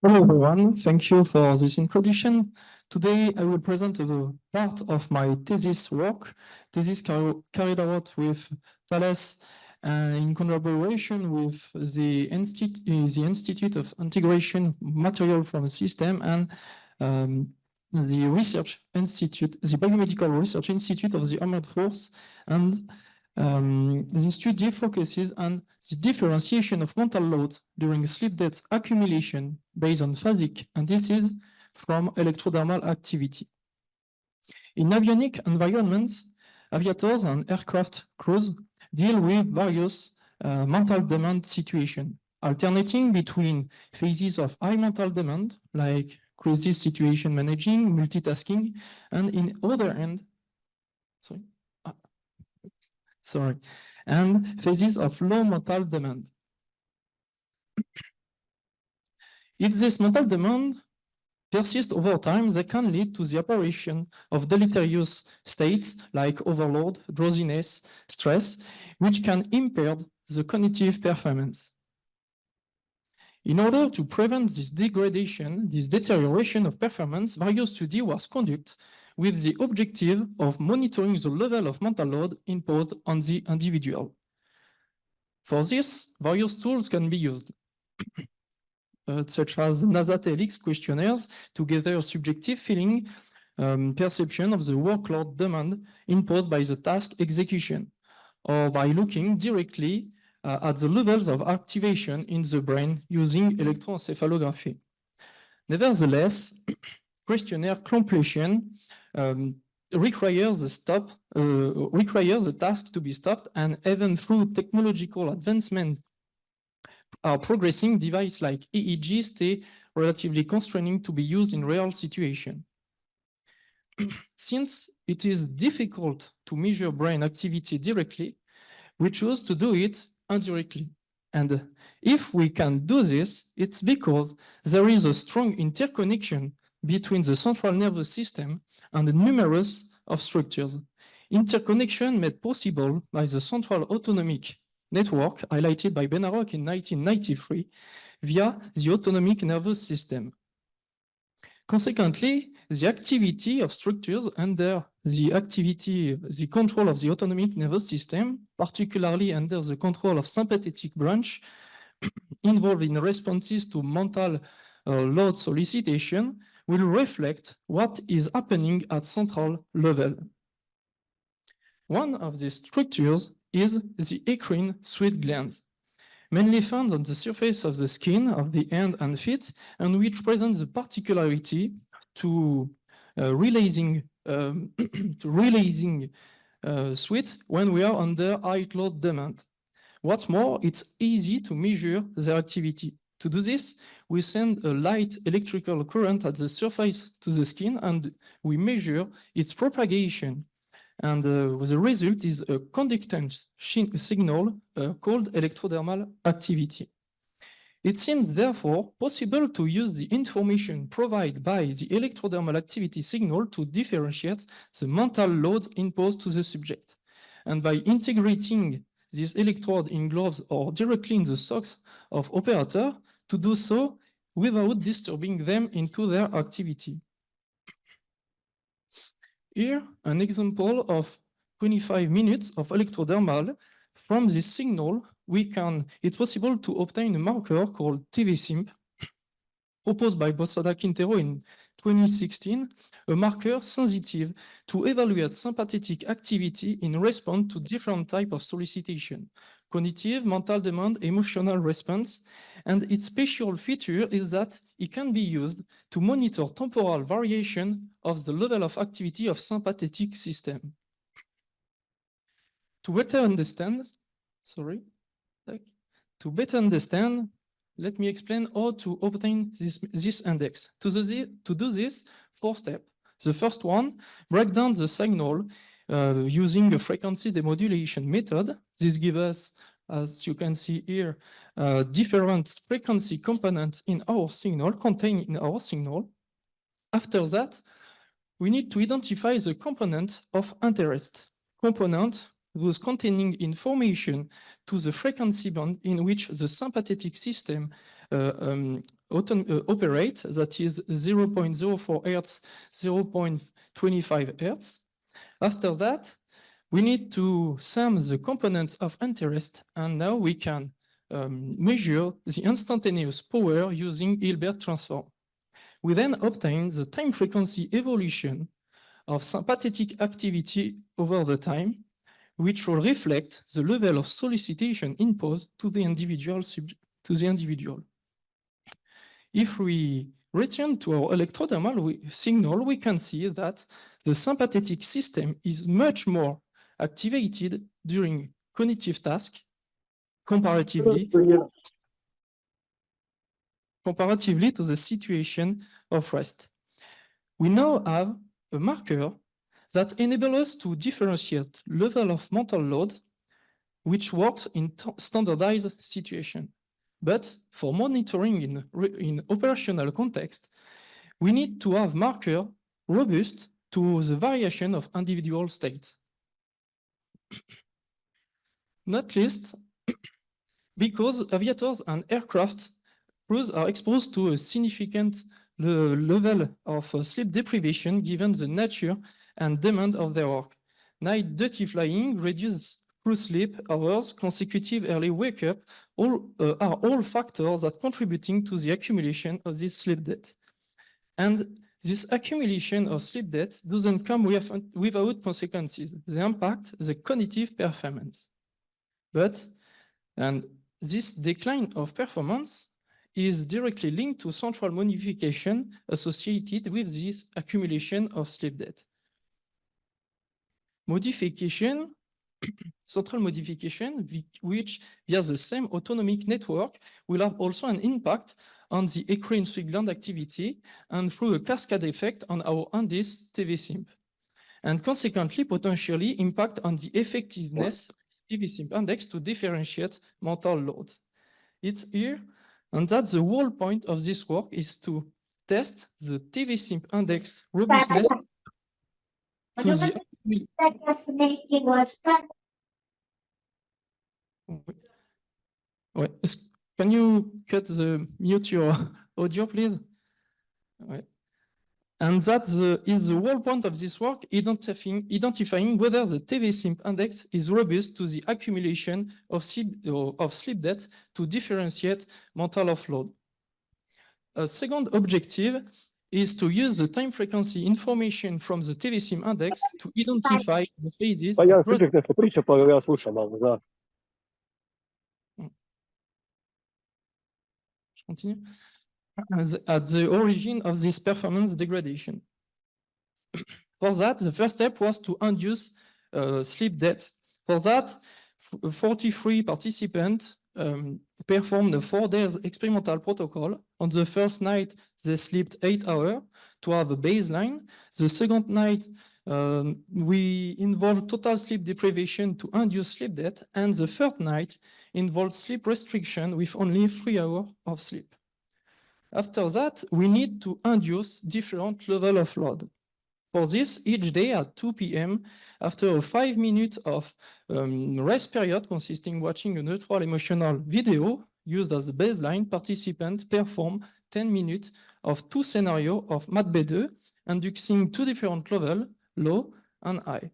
Hello everyone, thank you for this introduction. Today I will present a part of my thesis work. Thesis carried out with Thales in collaboration with the Institute of Integration Material from a System and the Research Institute, the Biomedical Research Institute of the Armed Force. And the study focuses on the differentiation of mental loads during sleep debt accumulation based on Phasic indices from electrodermal activity. In avionic environments, aviators and aircraft crews deal with various mental demand situations, alternating between phases of high mental demand, like crisis situation managing, multitasking, and in other hand, and phases of low mental demand. If this mental demand persists over time, they can lead to the apparition of deleterious states like overload, drowsiness, stress, which can impair the cognitive performance. In order to prevent this degradation, this deterioration of performance, various studies was conducted with the objective of monitoring the level of mental load imposed on the individual. For this, various tools can be used, such as NASA-TLX questionnaires to gather subjective feeling, perception of the workload demand imposed by the task execution, or by looking directly at the levels of activation in the brain using electroencephalography. Nevertheless, questionnaire completion requires the task to be stopped, and even through technological advancement are progressing, devices like EEG stay relatively constraining to be used in real situations. Since it is difficult to measure brain activity directly, we choose to do it indirectly. And if we can do this, it's because there is a strong interconnection between the central nervous system and the numerous of structures. Interconnection made possible by the central autonomic network highlighted by Benarok in 1993 via the autonomic nervous system. Consequently, the activity of structures under the control of the autonomic nervous system, particularly under the control of sympathetic branch, involved in responses to mental load solicitation, will reflect what is happening at central level. One of these structures is the eccrine sweat glands, mainly found on the surface of the skin of the hand and feet, and which presents the particularity to releasing sweat when we are under high load demand. What's more, it's easy to measure their activity. To do this, we send a light electrical current at the surface to the skin, and we measure its propagation. And the result is a conductance signal called electrodermal activity. It seems, therefore, possible to use the information provided by the electrodermal activity signal to differentiate the mental load imposed to the subject. And by integrating this electrode in gloves or directly in the socks of operator, to do so without disturbing them into their activity. Here, an example of 25 minutes of electrodermal. From this signal, it's possible to obtain a marker called TVSIMP, proposed by Bossada-Quintero in 2016, a marker sensitive to evaluate sympathetic activity in response to different types of solicitation, cognitive, mental demand, emotional response, and its special feature is that it can be used to monitor temporal variation of the level of activity of sympathetic system. To better understand, let me explain how to obtain this index. To do this, 4 steps. The first one, break down the signal using a frequency demodulation method. This gives us, as you can see here, different frequency components in our signal, contained in our signal. After that, we need to identify the component of interest, component those containing information to the frequency band in which the sympathetic system operate, that is 0.04 Hertz, 0.25 Hertz. After that, we need to sum the components of interest, and now we can measure the instantaneous power using Hilbert transform. We then obtain the time frequency evolution of sympathetic activity over the time, which will reflect the level of solicitation imposed to the individual. If we return to our electrodermal signal, we can see that the sympathetic system is much more activated during cognitive tasks comparatively to the situation of rest. We now have a marker that enables us to differentiate level of mental load, which works in standardized situation. But for monitoring in operational context, we need to have marker robust to the variation of individual states. Not least because aviators and aircraft crews are exposed to a significant level of sleep deprivation given the nature and demand of their work. Night duty flying, reduced crew sleep hours, consecutive early wake-up, are all factors that contributing to the accumulation of this sleep debt. And this accumulation of sleep debt doesn't come without consequences. They impact the cognitive performance. And this decline of performance is directly linked to central modification associated with this accumulation of sleep debt. Central modification, which via the same autonomic network will have also an impact on the ecrointrinsic gland activity and through a cascade effect on our indice TV-SYMP, and consequently potentially impact on the effectiveness of TV-SYMP index to differentiate mental load. It's here, and that's the whole point of this work is to test the TV-SYMP index robustness to the Can you mute your audio, please? And that is the whole point of this work, identifying whether the TV-SYMP index is robust to the accumulation of sleep debt to differentiate mental offload. A second objective is to use the time frequency information from the TV-SYMP index to identify the phases. At the origin of this performance degradation. For that, the first step was to induce sleep debt. For that, 43 participants performed a 4 days experimental protocol. On the first night, they slept 8 hours to have a baseline. The second night, we involved total sleep deprivation to induce sleep debt. And the third night involved sleep restriction with only 3 hours of sleep. After that, we need to induce different level of load. For this, each day at 2 p.m., after a 5 minutes of rest period consisting watching a neutral emotional video used as a baseline, participants perform 10 minutes of 2 scenarios of MATB2, inducing 2 different levels, low and high.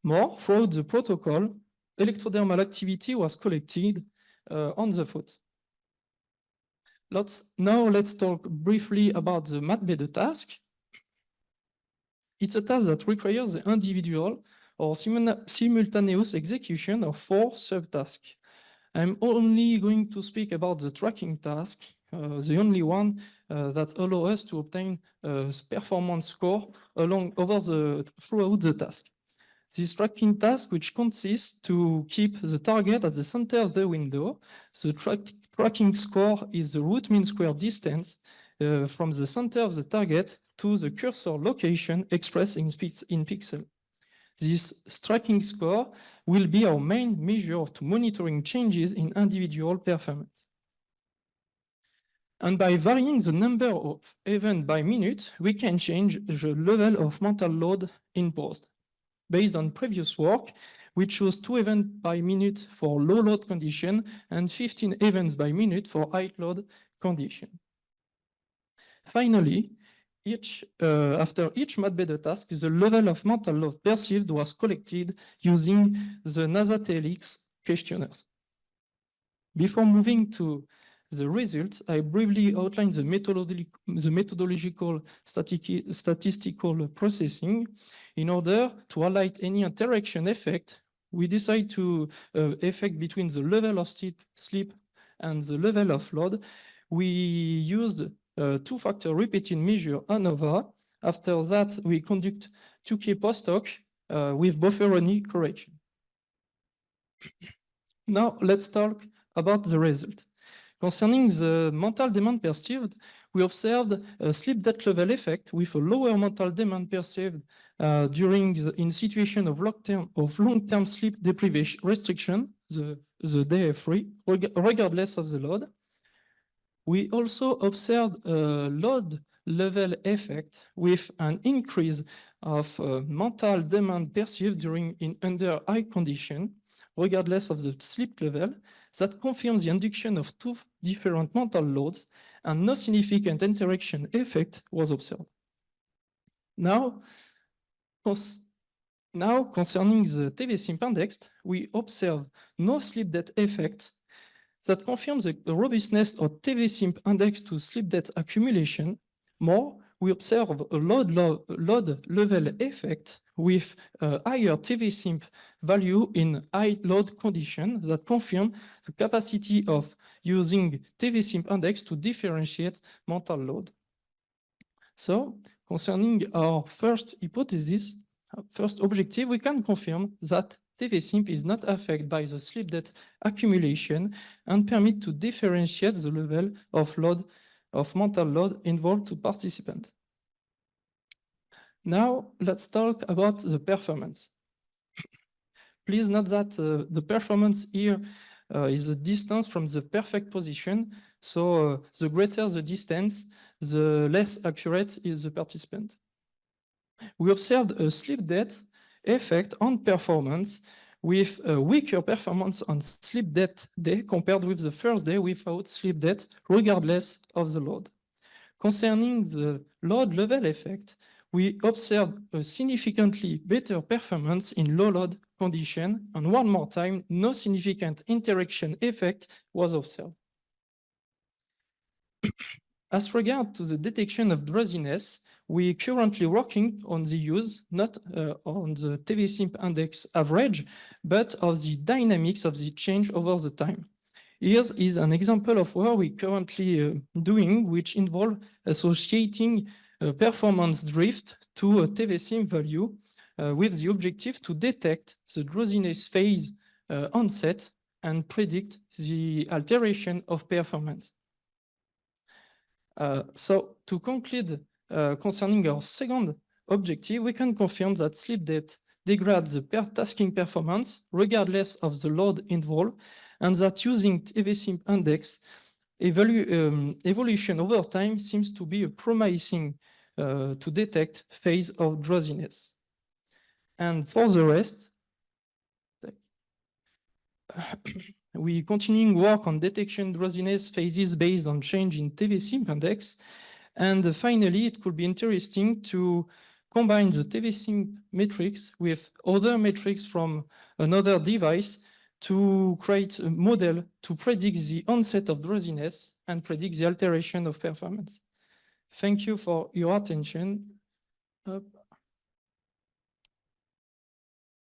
More, throughout the protocol, electrodermal activity was collected on the foot. Let's talk briefly about the MATB2 task. It's a task that requires the individual or simultaneous execution of 4 subtasks. I'm only going to speak about the tracking task, the only one that allows us to obtain a performance score throughout the task. This tracking task, which consists to keep the target at the center of the window. The tracking score is the root mean square distance from the center of the target to the cursor location expressed in pixel. This tracking score will be our main measure to monitoring changes in individual performance. And by varying the number of events by minute, we can change the level of mental load imposed. based on previous work, we chose 2 events by minute for low load condition and 15 events by minute for high load condition. Finally, after each MATBED task, the level of mental load perceived was collected using the NASA-TLX questionnaires. Before moving to the results, I briefly outline the methodological statistical processing. In order to highlight any interaction effect, we decide to effect between the level of sleep and the level of load. We used two-factor repeating measure ANOVA. After that, we conduct 2K post-hoc with bufferoni correction. Now, let's talk about the result. Concerning the mental demand perceived, we observed a sleep debt level effect with a lower mental demand perceived in situation of long-term sleep deprivation restriction, the day 3, regardless of the load. We also observed a load level effect with an increase of mental demand perceived under high condition, regardless of the sleep level, that confirms the induction of 2 different mental loads, and no significant interaction effect was observed. Now concerning the TV-SYMP index, we observe no sleep debt effect that confirms the robustness of TV-SYMP index to sleep debt accumulation. More, we observe a load level effect with a higher TV-SYMP value in high load condition that confirm the capacity of using TV-SYMP index to differentiate mental load. So, concerning our first hypothesis, first objective, we can confirm that TV-SYMP is not affected by the sleep debt accumulation and permit to differentiate the level of mental load involved to participants. Now, let's talk about the performance. Please note that the performance here is the distance from the perfect position. So the greater the distance, the less accurate is the participant. We observed a sleep debt effect on performance with a weaker performance on sleep debt day compared with the first day without sleep debt, regardless of the load. Concerning the load level effect, we observed a significantly better performance in low load condition, and one more time, no significant interaction effect was observed. As regard to the detection of drowsiness, we currently working on the use, not on the TV-SYMP index average, but of the dynamics of the change over the time. Here is an example of what we currently doing, which involve associating performance drift to a TV-SYMP value with the objective to detect the drowsiness phase onset and predict the alteration of performance. So to conclude concerning our second objective, we can confirm that sleep debt degrades the tasking performance regardless of the load involved, and that using TV-SYMP index evolution over time seems to be a promising to detect phase of drowsiness. And for the rest, we continuing work on detection drowsiness phases based on change in TV-SYMP index. And finally, it could be interesting to combine the TV-SYMP metrics with other metrics from another device to create a model to predict the onset of drowsiness and predict the alteration of performance. Thank you for your attention.